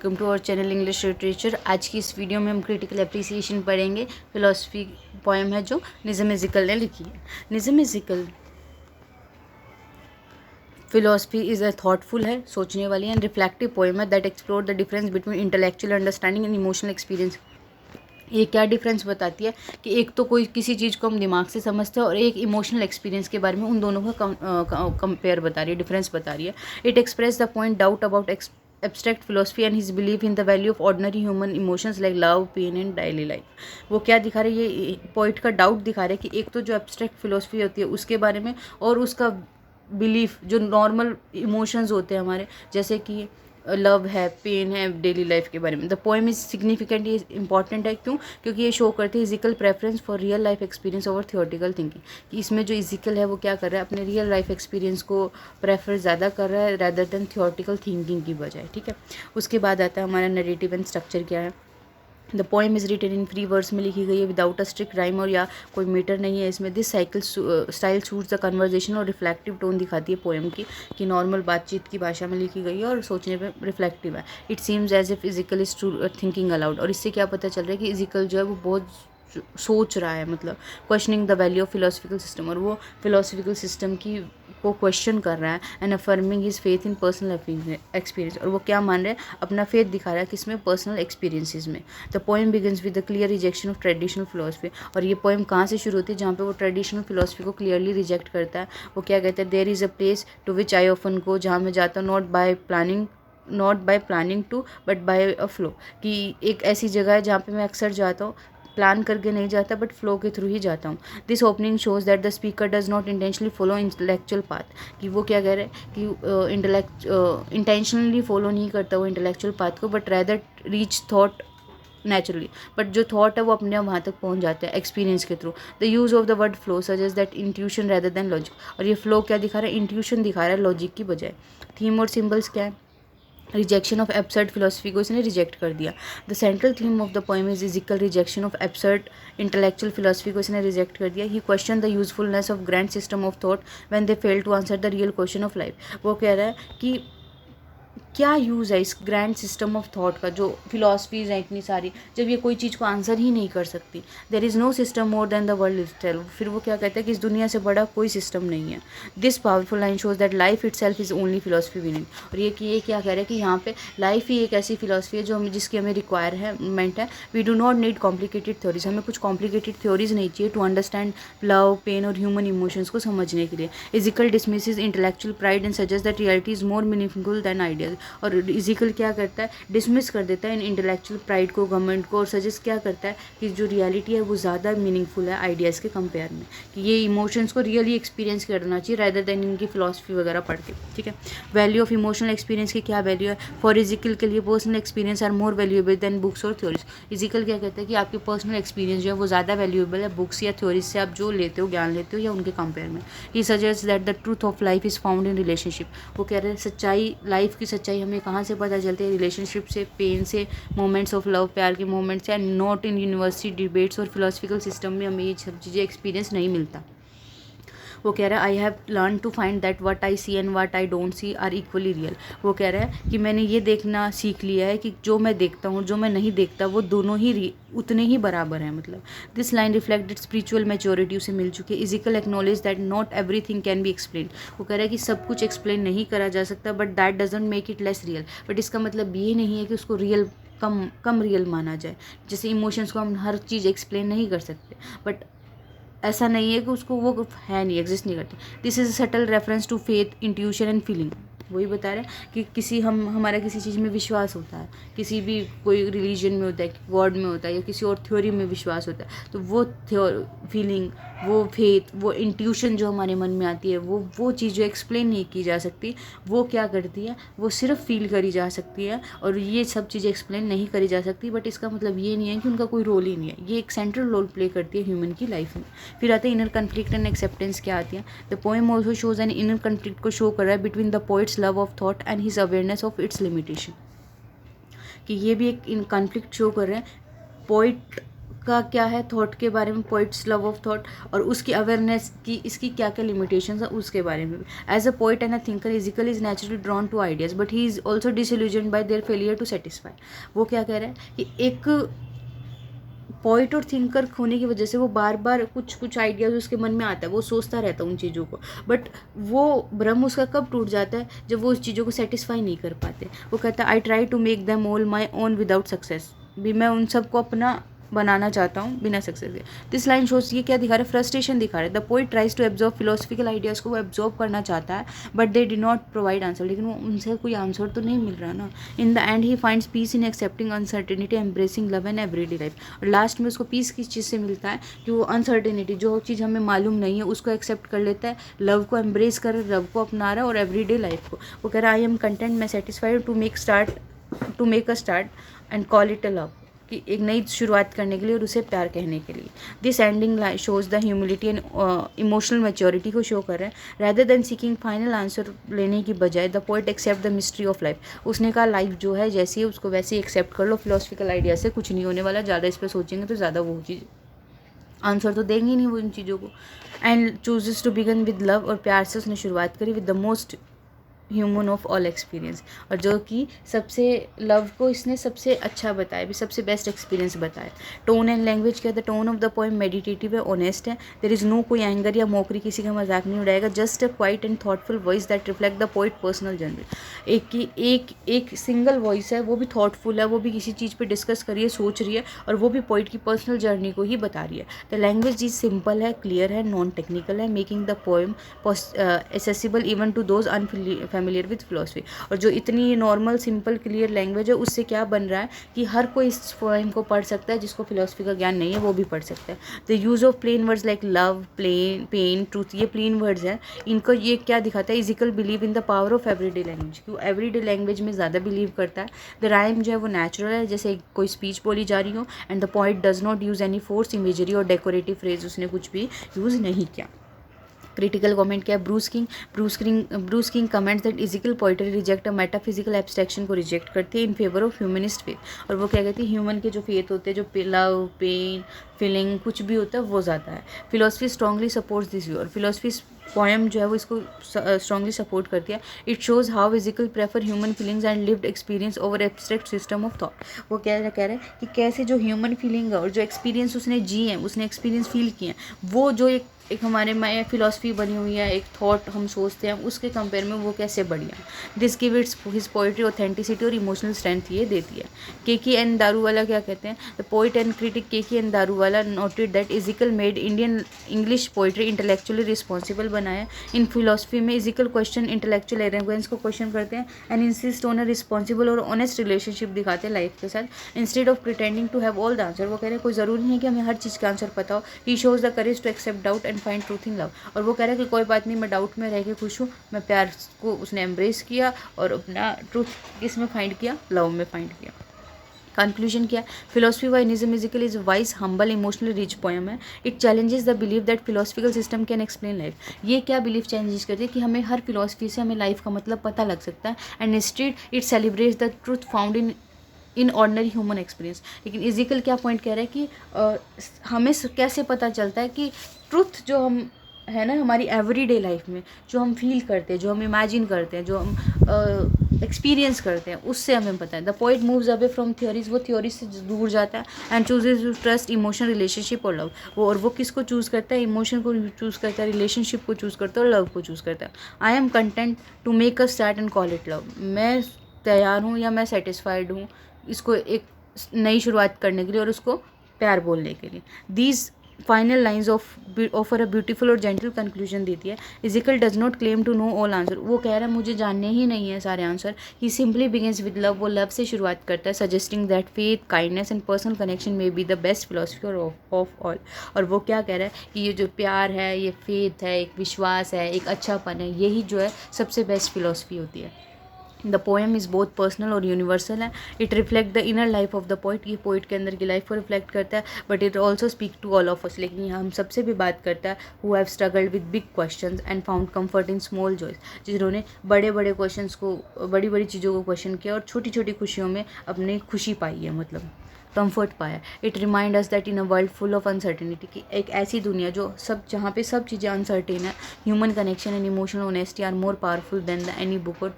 Welcome to our channel English literature. आज की इस वीडियो में हम क्रिटिकल एप्रिसिएशन पढ़ेंगे। फिलोसफी पोएम है जो निज़्म इज़िकल ने लिखी है। Nissim Ezekiel philosophy is a thoughtful है, सोचने वाली एंड रिफ्लेक्टिव पोएम है that explore the difference between intellectual understanding and emotional experience. ये क्या डिफरेंस बताती है कि एक तो कोई किसी चीज़ को हम दिमाग से समझते हैं और एक इमोशनल एक्सपीरियंस के बारे में, उन दोनों का कंपेयर बता रही है, डिफरेंस बता रही है। It express the point doubt about abstract philosophy and his believe in the value of ordinary human emotions like love, pain and daily life. वो क्या दिखा रहे हैं, ये पॉइंट का डाउट दिखा रहे हैं कि एक तो जो एब्स्ट्रैक्ट फिलोसफी होती है उसके बारे में, और उसका बिलीफ जो नॉर्मल इमोशंस होते हैं हमारे, जैसे कि लव है, पेन है, डेली लाइफ के बारे में। द पोएम इज सिग्निफिकेंट, ये इंपॉर्टेंट है क्यों? क्योंकि ये शो करती है Ezekiel preference for real life experience over theoretical thinking. कि इसमें जो इजिकल है वो क्या कर रहा है, अपने रियल लाइफ एक्सपीरियंस को प्रेफर ज़्यादा कर रहा है रैदर देन थियोरेटिकल थिंकिंग की बजाय। ठीक है, उसके बाद आता है हमारा नरेटिव एंड स्ट्रक्चर क्या है। The poem is written in free words में लिखी गई है विदाउट अ स्ट्रिक्ट राइम, और या कोई मीटर नहीं है इसमें। This cycle style suits the conversation, और रिफ्लेक्टिव टोन दिखाती है पोएम की कि नॉर्मल बातचीत की भाषा में लिखी गई है और सोचने पे रिफ्लेक्टिव है। It seems as if Ezekiel is to thinking aloud, और इससे क्या पता चल रहा है कि इजिकल जो है वो बहुत सोच रहा है, मतलब questioning the value of philosophical system, और वो फिलोसफिकल सिस्टम की को क्वेश्चन कर रहा है। And affirming his faith in personal experience, और वो क्या मान रहा है, अपना फेथ दिखा रहा है किसमें, पर्सनल एक्सपीरियंसेस में। The poem begins with the clear rejection of traditional philosophy, और ये पोएम कहाँ से शुरू होती है, जहाँ पे वो ट्रेडिशनल फिलोसफी को क्लियरली रिजेक्ट करता है। वो क्या कहता है, there is a place to which I often go, जहाँ मैं जाता हूँ not by planning to but by a flow. कि एक ऐसी जगह है जहाँ पे मैं अक्सर जाता हूँ, प्लान करके नहीं जाता बट फ्लो के थ्रू ही जाता हूँ। This opening shows that the speaker does not intentionally follow intellectual path. कि वो क्या कह रहे हैं कि इंटेंशनली फॉलो नहीं करता वो इंटेलेक्चुअल पाथ को, but rather reach thought naturally. But जो थॉट है वो अपने वहाँ तक पहुँच जाता है एक्सपीरियंस के through. The use of the word flow suggest that intuition rather than logic, और ये फ्लो क्या दिखा रहा है, इंट्यूशन दिखा रहा है लॉजिक की बजाय। थीम और सिम्बल्स क्या है, रिजेक्शन ऑफ एब्सर्ड फिलोसफी को इसने रिजेक्ट कर दिया। The central theme of the poem is Ezekiel rejection of absurd intellectual philosophy को इसने रिजेक्ट कर दिया। He question the usefulness of grand system of thought when they fail to answer the real question of life. वो कह रहा है कि क्या यूज़ है इस ग्रैंड सिस्टम ऑफ थॉट का, जो फिलॉसफीज़ हैं इतनी सारी, जब ये कोई चीज़ को आंसर ही नहीं कर सकती। There is no system more than the world itself. फिर वो क्या कहता है कि इस दुनिया से बड़ा कोई सिस्टम नहीं है। This powerful line shows that life itself is only philosophy we need. और ये क्या कह रहा है कि यहाँ पे लाइफ ही एक ऐसी फिलोसफी है जो हमें, जिसकी हमें रिक्वायरमेंट है। We do not need complicated theories, हमें कुछ कॉम्प्लिकेटेड थ्योरीज नहीं चाहिए टू अंडरस्टैंड लव, पेन और ह्यूमन इमोशंस को समझने के लिए। Ezekiel dismisses intellectual pride and suggest that reality is more meaningful than ideas. और इजिकल क्या करता है, डिसमिस कर देता है इन इंटेलेक्चुअल प्राइड को, गवर्नमेंट को, और सजेस्ट क्या करता है कि जो रियलिटी है वो ज़्यादा मीनिंगफुल है आइडियाज़ के कंपेयर में। कि ये इमोशंस को रियली एक्सपीरियंस करना चाहिए रैदर देन इनकी फिलोसफी वगैरह पढ़ के। ठीक है, वैल्यू ऑफ इमोशनल एक्सपीरियंस की क्या वैल्यू है, फॉर इजिकल के लिए personal experience are more valuable than books और थ्योरीज। इजिकल क्या कहता है कि आपके पर्सनल एक्सपीरियंस जो है वो ज़्यादा वैल्यूएबल है बुक्स या थ्योरीज से, आप जो लेते हो, ज्ञान लेते हो, या उनके कंपेयर में। He suggest that the truth of life is found in relationship. वो कह रहे हैं सच्चाई, लाइफ की सच्चाई हमें कहाँ से पता चलती है, रिलेशनशिप से, पेन से, मोमेंट्स ऑफ लव, प्यार के मोमेंट्स से, and not in university debates और फिलोसफिकल सिस्टम में हमें ये सब चीज़ें एक्सपीरियंस नहीं मिलता। वो कह रहा है I have learn to find that what I see and what I don't see are equally real. वो कह रहा है कि मैंने ये देखना सीख लिया है कि जो मैं देखता हूँ, जो मैं नहीं देखता, वो दोनों ही उतने ही बराबर हैं। मतलब this line reflected spiritual maturity उसे मिल चुकी है। Ezekiel acknowledge that not everything can be explain. वो कह रहा है कि सब कुछ एक्सप्लेन नहीं करा जा सकता, but that doesn't make it less real. But इसका मतलब ये नहीं है कि उसको रियल कम रियल माना जाए। जैसे इमोशंस को हम हर चीज़ एक्सप्लेन नहीं कर सकते, बट ऐसा नहीं है कि उसको वो है नहीं, एग्जिस्ट नहीं करते। This is subtle reference to faith, intuition and feeling. वही बता रहे हैं कि हमारा किसी चीज़ में विश्वास होता है, किसी भी कोई रिलीजन में होता है, गॉड में होता है, या किसी और थ्योरी में विश्वास होता है, तो वो फीलिंग, वो फेथ, वो इंट्यूशन जो हमारे मन में आती है, वो चीज़ जो एक्सप्लेन नहीं की जा सकती, वो क्या करती है, वो सिर्फ फील करी जा सकती है। और ये सब चीज़ें एक्सप्लेन नहीं करी जा सकती, बट इसका मतलब ये नहीं है कि उनका कोई रोल ही नहीं है। ये एक सेंट्रल रोल प्ले करती है ह्यूमन की लाइफ में। फिर आते हैं इनर कन्फ्लिक्ट एंड एक्सेप्टेंस क्या आती है। The poem also shows an inner conflict को शो कर रहा है between the poets love of thought and his awareness of its limitation. कि ये भी एक इन कन्फ्लिक्ट शो कर रहे हैं पोइट का क्या है थॉट के बारे में, पोइट्स लव ऑफ थॉट, और उसकी अवेयरनेस की इसकी क्या क्या लिमिटेशंस है उसके बारे में। As a poet and a thinker Ezekiel is naturally drawn to ideas but he is also disillusion by their failure to satisfy. वो क्या कह रहा है कि एक पोइट और थिंकर होने की वजह से वो बार बार कुछ कुछ आइडियाज उसके मन में आता है, वो सोचता रहता है उन चीज़ों को, बट वो भ्रम उसका कब टूट जाता है, जब वो उस चीज़ों को सेटिस्फाई नहीं कर पाते। वो कहता है I try to make them all my own without success, भी मैं उन सबको अपना बनाना चाहता हूँ बिना सक्सेस के। दिस लाइन शोज ये क्या दिखा रहा है, फ्रस्ट्रेशन दिखा रहा है। The poet tries to absorb philosophical ideas को वो एब्जॉर्व करना चाहता है but they did not provide answer, लेकिन वो उनसे कोई आंसर तो नहीं मिल रहा ना। In the end he finds peace in accepting uncertainty, embracing love and everyday life. और लास्ट में उसको पीस किस चीज़ से मिलता है कि वो अनसर्टेनिटी, जो चीज़ हमें मालूम नहीं है उसको एक्सेप्ट कर लेता है, लव को एम्ब्रेस कर लव को अपना रहा है, और एवरीडे लाइफ को। वो कह रहा है आई एम कंटेंट, मैं satisfied to make a start and call it a love, कि एक नई शुरुआत करने के लिए और उसे प्यार कहने के लिए। This ending shows the humility and emotional maturity को शो कर रहे हैं। Rather than seeking final answer लेने की बजाय the poet accept the mystery of life. उसने कहा लाइफ जो है जैसी है उसको वैसे ही एक्सेप्ट कर लो, फिलोसफिकल आइडिया से कुछ नहीं होने वाला, ज़्यादा इस पर सोचेंगे तो ज़्यादा वो चीज़ आंसर तो देंगे नहीं वो इन चीज़ों को। And chooses to begin with love, और प्यार से उसने शुरुआत करी, with the most human of all experience, और जो कि सबसे लव को इसने सबसे अच्छा बताया, भी सबसे बेस्ट एक्सपीरियंस बताया। टोन एंड लैंग्वेज क्या, the tone of the poem meditative है, ऑनेस्ट है, देयर इज़ नो कोई एंगर या मोकरी, किसी का मजाक नहीं उड़ाएगा, just a quiet and thoughtful voice that reflect the poet personal journey. एक सिंगल वॉइस है, वो भी थॉटफुल है, वो भी किसी चीज़ पे डिस्कस कर रही है, सोच रही है, और वो भी पोइट की पर्सनल जर्नी को ही बता रही है। द लैंग्वेज इज सिंपल है, क्लियर है, नॉन टेक्निकल है, making the poem accessible even to those familiar with philosophy. और जो इतनी नॉर्मल सिंपल क्लियर लैंग्वेज है उससे क्या बन रहा है कि हर कोई इस पोएम को पढ़ सकता है, जिसको फिलोसफी का ज्ञान नहीं है वो भी पढ़ सकता है। The use of plain words like love, pain, truth, ये प्लेन वर्ड्स हैं, इनको ये क्या दिखाता है, Ezekiel believe in the power of everyday language, कि वो एवरीडे लैंग्वेज में ज़्यादा बिलीव करता है। द राइम जो है वो नेचुरल है, जैसे कोई स्पीच बोली जा रही हो, and the poet does not use any force, imagery और डेकोरेटिव फ्रेज उसने कुछ भी यूज़ नहीं किया। क्रिटिकल कमेंट क्या है, Bruce King comments that Ezekiel poetry reject a metaphysical abstraction को रिजेक्ट करती है in favour of humanist faith. और वो क्या कहती है, ह्यूमन के जो फेथ होते हैं, जो लव, पेन, फीलिंग कुछ भी होता है वो ज़्यादा है। Philosophy strongly supports this view, और फिलोसफी पोएम जो है वो इसको स्ट्रांगली सपोर्ट करती है। It shows how Ezekiel prefer human feelings and lived experience over abstract system of thought. वो क्या कह रहे हैं कि कैसे जो ह्यूमन फीलिंग है और जो एक्सपीरियंस उसने जी हैं, उसने एक्सपीरियंस फील किए हैं, वो जो एक हमारे में फिलोसफी बनी हुई है, एक थॉट हम सोचते हैं, उसके कंपेयर में वो कैसे बढ़िया। This give its his poetry authenticity और इमोशनल स्ट्रेंथ ये देती है। केकी एन दारूवाला क्या कहते हैं, the poet and critic Keki N Daruwalla noted that Ezekiel made English poetry intellectually responsible बनाया। इन फिलोसफी में इजिकल क्वेश्चन इंटेलेक्चुअल एरोगेंस को क्वेश्चन करते हैं and insist on a responsible और ऑनेस्ट रिलेशनशिप दिखाते हैं लाइफ के साथ, instead of pretending to have all the answer. वो कह रहे हैं कोई ज़रूरी नहीं है कि हमें हर चीज़ का आंसर पता हो। He shows the courage to accept doubt and find truth in love. और वो कह रहा है कि कोई बात नहीं, मैं डाउट में रह के खुश हूँ, मैं प्यार को उसने एम्ब्रेस किया और अपना ट्रूथ किस में फाइंड किया, लव में फाइंड किया। कंक्लूजन क्या है, philosophy Y निज़मिजिकल is wise humble emotionally rich poem है। It challenges the believe that philosophical system can explain life. ये क्या बिलीव चैलेंजेस करती है कि हमें हर फिलोसफी से हमें लाइफ का मतलब पता लग सकता है, and instead it celebrates the truth found in ordinary human experience. लेकिन इजिकल क्या पॉइंट कह रहा है कि हमें कैसे पता चलता है कि ट्रुथ जो हम है ना हमारी एवरीडे लाइफ में जो हम फील करते हैं, जो हम इमेजिन करते हैं, जो हम एक्सपीरियंस करते हैं, उससे हमें पता है। The poet moves away from theories, वो थ्योरी से दूर जाता है, and chooses to trust emotion, relationship और लव। वो किसको चूज़ करता है, इमोशन को चूज़ करता है, रिलेशनशिप को चूज़ करता है और लव को चूज़ करता है। I am content to make a start and call it love. मैं तैयार हूँ या मैं सेटिस्फाइड हूँ इसको एक नई शुरुआत करने के लिए और उसको प्यार बोलने के लिए। These final lines offer a beautiful और जेंटल कंक्लूजन देती है। Ezekiel does not claim to know all answer. वो कह रहा है मुझे जानने ही नहीं है सारे answer. He simply begins with love. वो लव से शुरुआत करता है, suggesting that faith, kindness and personal connection में be the best philosophy of all. और वो क्या कह रहा है कि ये जो प्यार है, ये फेथ है, एक विश्वास है, एक अच्छापन है, यही जो है सबसे बेस्ट फिलोसफी होती है। The poem is both personal और यूनिवर्सल है. It reflect the inner life of the poet. ये पोइट के अंदर की लाइफ को रिफ्लेक्ट करता है, but it also speak to all of us. लेकिन यहाँ हम सबसे भी बात करता है who have struggled with big questions and found comfort in small joys. जिन्होंने बड़े बड़े क्वेश्चंस को, बड़ी बड़ी चीज़ों को क्वेश्चन किया और छोटी छोटी खुशियों में अपनी खुशी पाई है, मतलब कंफर्ट पाया. It remind us that in a world full of uncertainty, कि एक ऐसी दुनिया जो सब, जहाँ पे सब चीज़ें अनसर्टेन है, human connection and emotional honesty are more powerful than the any book और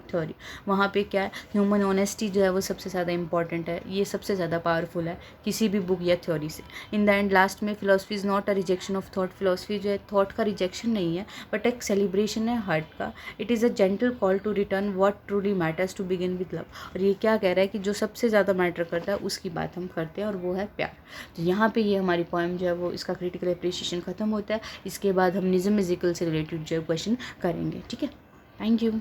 थ्योरी. वहाँ पे क्या है, ह्यूमन ऑनेस्टी जो है वो सबसे ज़्यादा इंपॉर्टेंट है, ये सबसे ज़्यादा पावरफुल है किसी भी बुक या थ्योरी से. इन द एंड लास्ट में philosophy is not a rejection of thought. Philosophy जो है थॉट का रिजेक्शन नहीं है, बट एक सेलिब्रेशन है हार्ट का. It is a gentle call to return what truly matters to begin with love. और ये क्या कह रहा है कि जो सबसे ज़्यादा मैटर करता है उसकी बात हम करते हैं, और वो है प्यार. तो यहाँ पे ये हमारी पोएम जो है वो, इसका क्रिटिकल एप्रिसिएशन खत्म होता है. इसके बाद हम निज़्म इज़ इक्वल से रिलेटेड जो है क्वेश्चन करेंगे. ठीक है, थैंक यू.